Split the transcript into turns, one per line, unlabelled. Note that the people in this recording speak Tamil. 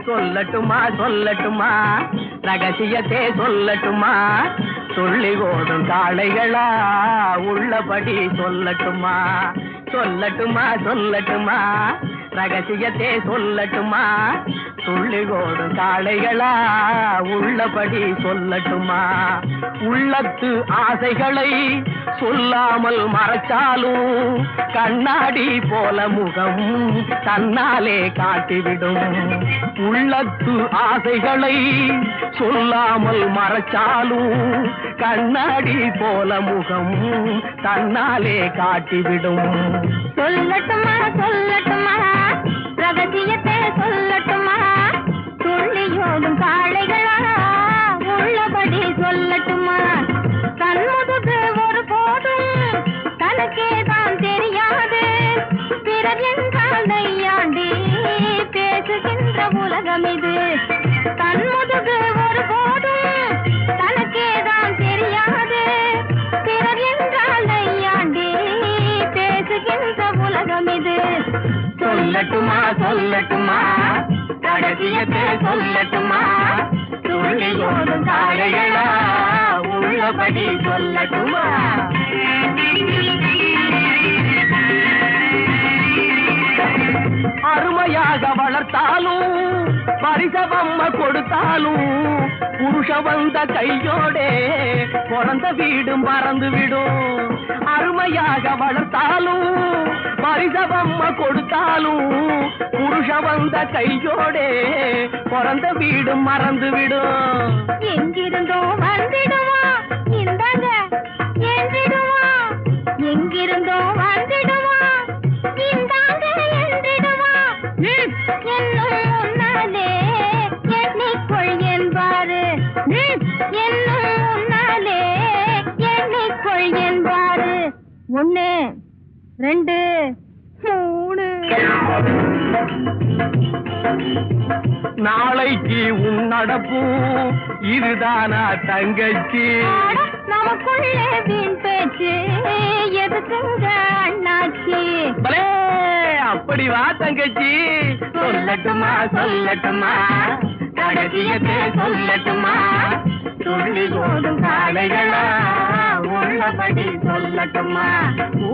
சொல்லட்டுமா சொல்லட்டுமா ரகசியத்தை சொல்லட்டுமா துள்ளி ஓடும் காளைகளா உள்ளபடி சொல்லட்டுமா சொல்லட்டுமா சொல்லட்டுமா ரகசியத்தை சொல்லட்டுமா துள்ளி ஓடும் காளைகளா உள்ளபடி சொல்லட்டுமா உள்ளத்து ஆசைகளை சொல்லாமல் மறைச்சாலும் கண்ணாடி போல முகம் தன்னாலே காட்டிவிடும் உள்ளத்து ஆசைகளை சொல்லாமல் மறைச்சாலும் கண்ணாடி போல முகம் தன்னாலே காட்டிவிடும்
சொல்லட்டுமா சொல்லட்டுமா ரகசியத்தை சொல்லட்டுமா துள்ளியோடும் காளைகளா உள்ளபடி சொல்லட்டுமா தன்முதுகு ஒரு போதும் தனக்கே தான் தெரியாது பிறர் என்றால் நையாண்டி பேசுகின்ற உலகம் இது தன்முதுகு ஒரு போதும் தனக்கே தான் தெரியாது பிறர் என்றால் நையாண்டி பேசுகின்ற உலகம் இது
சொல்லட்டுமா சொல்லட்டுமா ரகசியத்தை சொல்லட்டுமா துள்ளியோடும் காளைகளா உள்ளபடி சொல்லட்டுமா அருமையாக வளர்த்தாலும் பரிசவம்ம கொடுத்தாலும் புருஷ வந்த கையோடே பிறந்த வீடும் மறந்து விடும் அருமையாக வளர்த்தாலும் பரிசவம்ம கொடுத்தாலும் புருஷ வந்த கையோடே பிறந்த வீடும் மறந்து விடும்
எங்கிருந்தோ வந்திடுவா இந்தாங்க என்றிடுவா எங்கிருந்தோ வந்திடுவா இந்தாங்க என்றிடுவா என்னும் முன்னாலே எண்ணிக்கொள் என்பாரு என்னும் முன்னாலே எண்ணிக்கொள் என்பாரு 1 2 3
நாளைக்கு உன் நடப்பும் இதுதானா தங்கச்சி
நமக்குள்ளே வீண் பேச்சு எதுக்குங்க அண்ணாச்சி
பலே அப்படி வா தங்கச்சி சொல்லட்டுமா சொல்லட்டுமா ரகசியத்தை சொல்லட்டுமா துள்ளி ஓடும் காளைகளா உள்ளபடி சொல்லட்டுமா ஓ